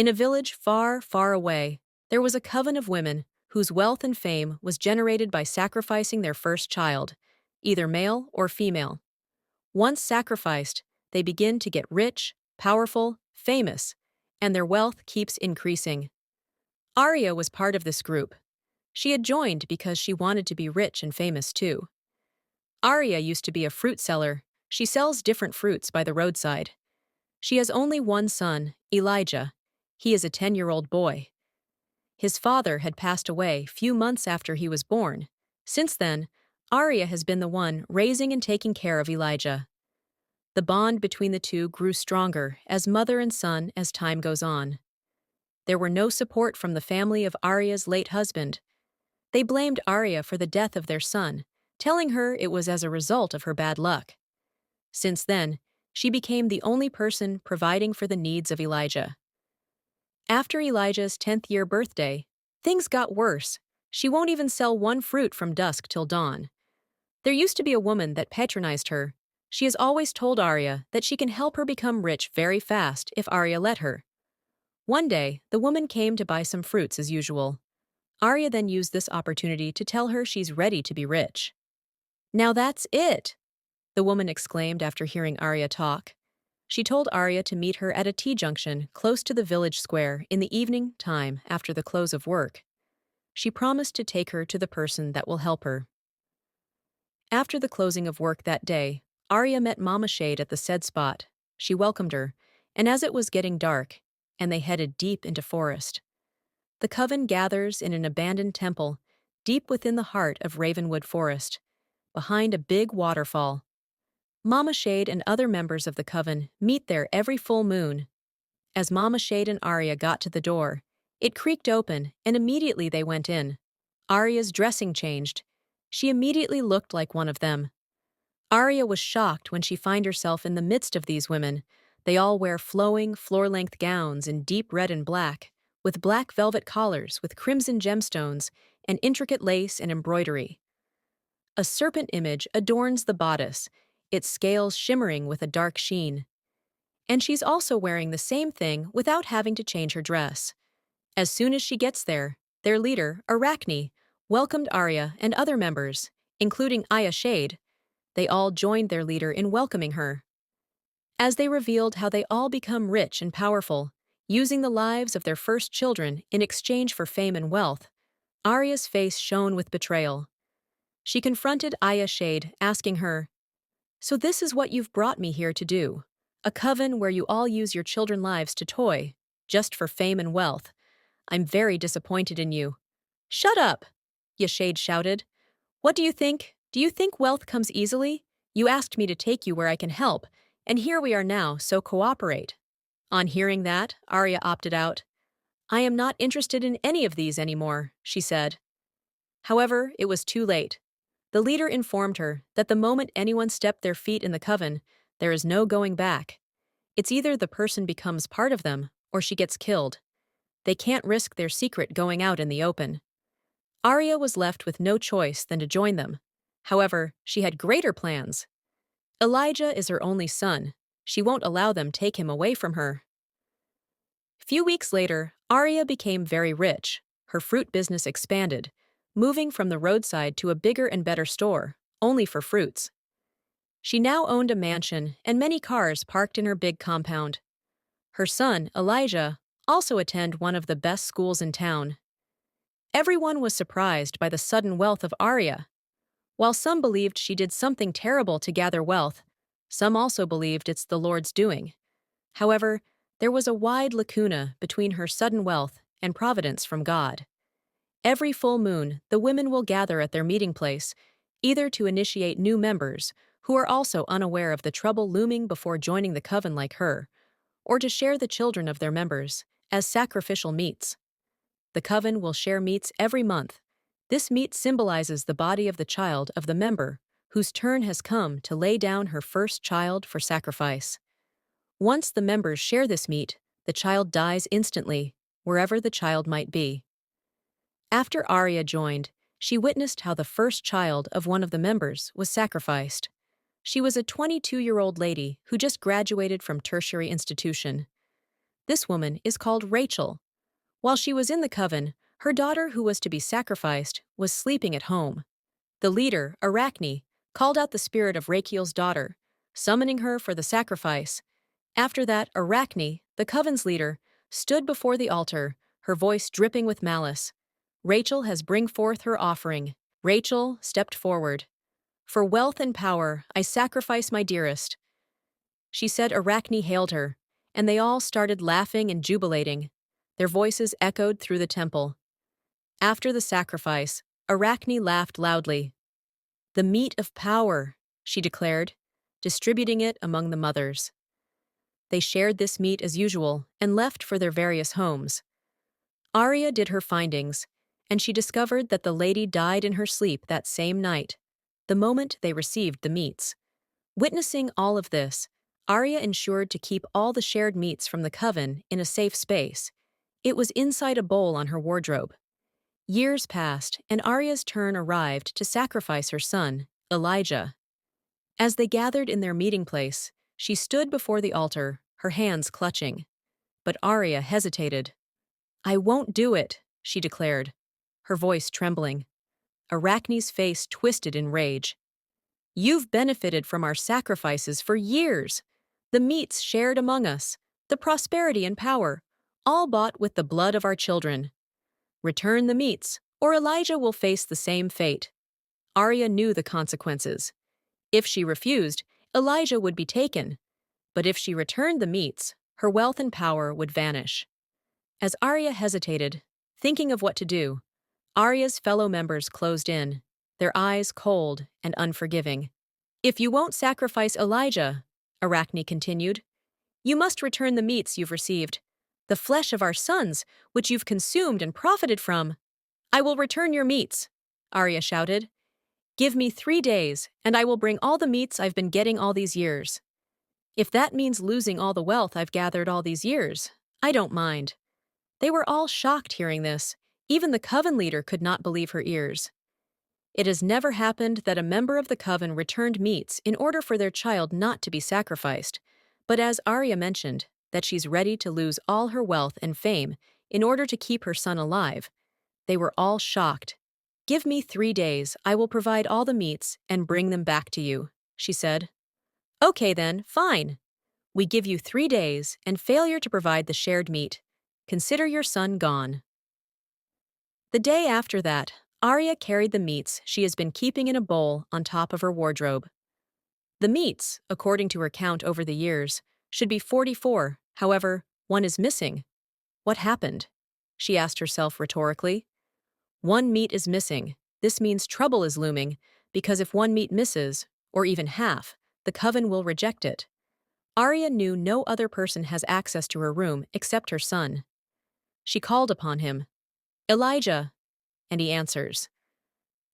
In a village far, far away, there was a coven of women whose wealth and fame was generated by sacrificing their first child, either male or female. Once sacrificed, they begin to get rich, powerful, famous, and their wealth keeps increasing. Aria was part of this group. She had joined because she wanted to be rich and famous too. Aria used to be a fruit seller. She sells different fruits by the roadside. She has only one son, Elijah. He is a 10-year-old boy. His father had passed away few months after he was born. Since then, Aria has been the one raising and taking care of Elijah. The bond between the two grew stronger as mother and son as time goes on. There were no support from the family of Aria's late husband. They blamed Aria for the death of their son, telling her it was as a result of her bad luck. Since then, she became the only person providing for the needs of Elijah. After Elijah's 10th year birthday, things got worse. She won't even sell one fruit from dusk till dawn. There used to be a woman that patronized her. She has always told Aria that she can help her become rich very fast if Aria let her. One day, the woman came to buy some fruits as usual. Aria then used this opportunity to tell her she's ready to be rich. "Now that's it!" the woman exclaimed after hearing Aria talk. She told Aria to meet her at a T-junction close to the village square in the evening time after the close of work. She promised to take her to the person that will help her. After the closing of work that day, Aria met Mama Shade at the said spot. She welcomed her, and as it was getting dark, and they headed deep into forest. The coven gathers in an abandoned temple, deep within the heart of Ravenwood Forest, behind a big waterfall. Mama Shade and other members of the coven meet there every full moon. As Mama Shade and Aria got to the door, it creaked open, and immediately they went in. Aria's dressing changed. She immediately looked like one of them. Aria was shocked when she found herself in the midst of these women. They all wear flowing, floor-length gowns in deep red and black, with black velvet collars with crimson gemstones and intricate lace and embroidery. A serpent image adorns the bodice, its scales shimmering with a dark sheen. And she's also wearing the same thing without having to change her dress. As soon as she gets there, their leader, Arachne, welcomed Aria and other members, including Aya Shade. They all joined their leader in welcoming her. As they revealed how they all become rich and powerful, using the lives of their first children in exchange for fame and wealth, Aria's face shone with betrayal. She confronted Aya Shade, asking her, "So this is what you've brought me here to do? A coven where you all use your children's lives to toy, just for fame and wealth. I'm very disappointed in you." "Shut up!" Yashade shouted. "What do you think? Do you think wealth comes easily? You asked me to take you where I can help, and here we are now, so cooperate." On hearing that, Aria opted out. "I am not interested in any of these anymore," she said. However, it was too late. The leader informed her that the moment anyone stepped their feet in the coven, there is no going back. It's either the person becomes part of them, or she gets killed. They can't risk their secret going out in the open. Aria was left with no choice than to join them. However, she had greater plans. Elijah is her only son. She won't allow them take him away from her. A few weeks later, Aria became very rich. Her fruit business expanded, moving from the roadside to a bigger and better store, only for fruits. She now owned a mansion and many cars parked in her big compound. Her son, Elijah, also attended one of the best schools in town. Everyone was surprised by the sudden wealth of Aria. While some believed she did something terrible to gather wealth, some also believed it's the Lord's doing. However, there was a wide lacuna between her sudden wealth and providence from God. Every full moon, the women will gather at their meeting place, either to initiate new members who are also unaware of the trouble looming before joining the coven like her, or to share the children of their members as sacrificial meats. The coven will share meats every month. This meat symbolizes the body of the child of the member whose turn has come to lay down her first child for sacrifice. Once the members share this meat, the child dies instantly, wherever the child might be. After Aria joined, she witnessed how the first child of one of the members was sacrificed. She was a 22-year-old lady who just graduated from tertiary institution. This woman is called Rachel. While she was in the coven, her daughter who was to be sacrificed was sleeping at home. The leader, Arachne, called out the spirit of Rachel's daughter, summoning her for the sacrifice. After that, Arachne, the coven's leader, stood before the altar, her voice dripping with malice. Rachel has bring forth her offering. Rachel stepped forward. For wealth and power, I sacrifice my dearest. She said Arachne hailed her, and they all started laughing and jubilating. Their voices echoed through the temple. After the sacrifice, Arachne laughed loudly. The meat of power, she declared, distributing it among the mothers. They shared this meat as usual and left for their various homes. Aria did her findings, and she discovered that the lady died in her sleep that same night, the moment they received the meats. Witnessing all of this, Aria ensured to keep all the shared meats from the coven in a safe space. It was inside a bowl on her wardrobe. Years passed, and Aria's turn arrived to sacrifice her son, Elijah. As they gathered in their meeting place, she stood before the altar, her hands clutching. But Aria hesitated. I won't do it, she declared, her voice trembling. Arachne's face twisted in rage. You've benefited from our sacrifices for years. The meats shared among us, the prosperity and power, all bought with the blood of our children. Return the meats, or Elijah will face the same fate. Aria knew the consequences. If she refused, Elijah would be taken. But if she returned the meats, her wealth and power would vanish. As Aria hesitated, thinking of what to do, Aria's fellow members closed in, their eyes cold and unforgiving. If you won't sacrifice Elijah, Arachne continued, you must return the meats you've received, the flesh of our sons, which you've consumed and profited from. I will return your meats, Aria shouted. Give me 3 days, and I will bring all the meats I've been getting all these years. If that means losing all the wealth I've gathered all these years, I don't mind. They were all shocked hearing this. Even the coven leader could not believe her ears. It has never happened that a member of the coven returned meats in order for their child not to be sacrificed, but as Aria mentioned, that she's ready to lose all her wealth and fame in order to keep her son alive. They were all shocked. Give me 3 days, I will provide all the meats and bring them back to you, she said. Okay then, fine. We give you 3 days, and failure to provide the shared meat. Consider your son gone. The day after that, Aria carried the meats she has been keeping in a bowl on top of her wardrobe. The meats, according to her count over the years, should be 44, however, one is missing. What happened? She asked herself rhetorically. One meat is missing. This means trouble is looming, because if one meat misses, or even half, the coven will reject it. Aria knew no other person has access to her room except her son. She called upon him. Elijah, and he answers.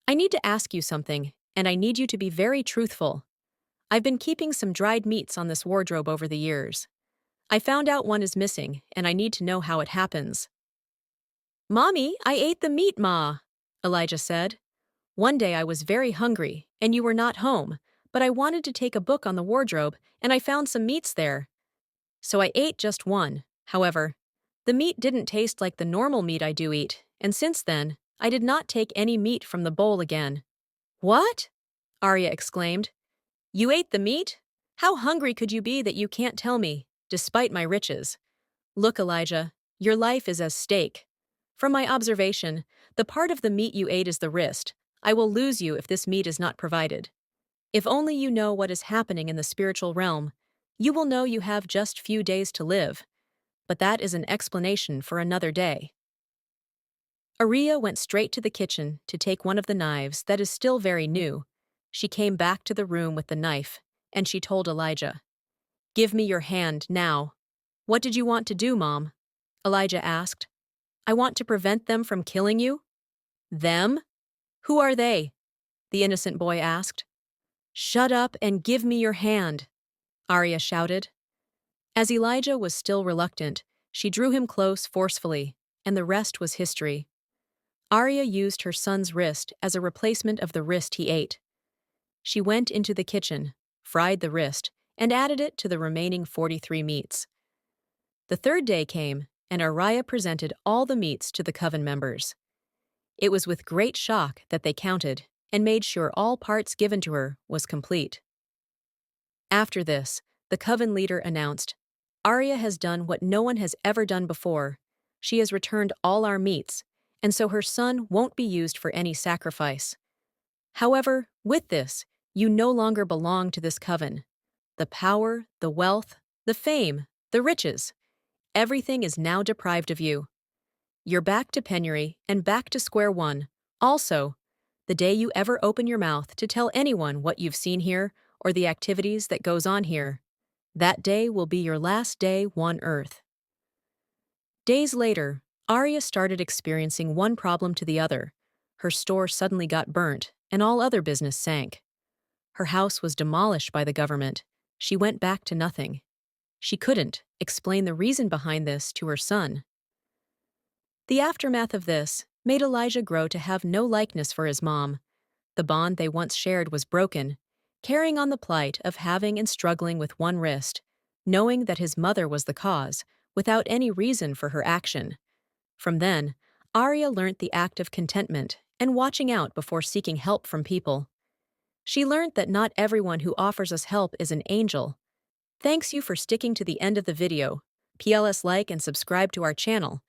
I need to ask you something, and I need you to be very truthful. I've been keeping some dried meats on this wardrobe over the years. I found out one is missing, and I need to know how it happens. Mommy, I ate the meat, Ma, Elijah said. One day I was very hungry, and you were not home, but I wanted to take a book on the wardrobe, and I found some meats there. So I ate just one. However, the meat didn't taste like the normal meat I do eat, and since then, I did not take any meat from the bowl again. What? Aria exclaimed. You ate the meat? How hungry could you be that you can't tell me, despite my riches? Look, Elijah, your life is as stake. From my observation, the part of the meat you ate is the wrist. I will lose you if this meat is not provided. If only you know what is happening in the spiritual realm, you will know you have just few days to live. But that is an explanation for another day. Aria went straight to the kitchen to take one of the knives that is still very new. She came back to the room with the knife, and she told Elijah, Give me your hand now. What did you want to do, Mom? Elijah asked. I want to prevent them from killing you. Them? Who are they? The innocent boy asked. Shut up and give me your hand, Aria shouted. As Elijah was still reluctant, she drew him close forcefully, and the rest was history. Aria used her son's wrist as a replacement of the wrist he ate. She went into the kitchen, fried the wrist, and added it to the remaining 43 meats. The third day came, and Aria presented all the meats to the coven members. It was with great shock that they counted and made sure all parts given to her was complete. After this, the coven leader announced, Aria has done what no one has ever done before. She has returned all our meats, and so her son won't be used for any sacrifice. However, with this, you no longer belong to this coven. The power, the wealth, the fame, the riches, everything is now deprived of you. You're back to penury and back to square one. Also, the day you ever open your mouth to tell anyone what you've seen here or the activities that goes on here, that day will be your last day on Earth. Days later, Aria started experiencing one problem to the other. Her store suddenly got burnt, and all other business sank. Her house was demolished by the government. She went back to nothing. She couldn't explain the reason behind this to her son. The aftermath of this made Elijah grow to have no likeness for his mom. The bond they once shared was broken, carrying on the plight of having and struggling with one wrist, knowing that his mother was the cause, without any reason for her action. From then, Aria learnt the act of contentment and watching out before seeking help from people. She learned that not everyone who offers us help is an angel. Thanks you for sticking to the end of the video. PLS like and subscribe to our channel.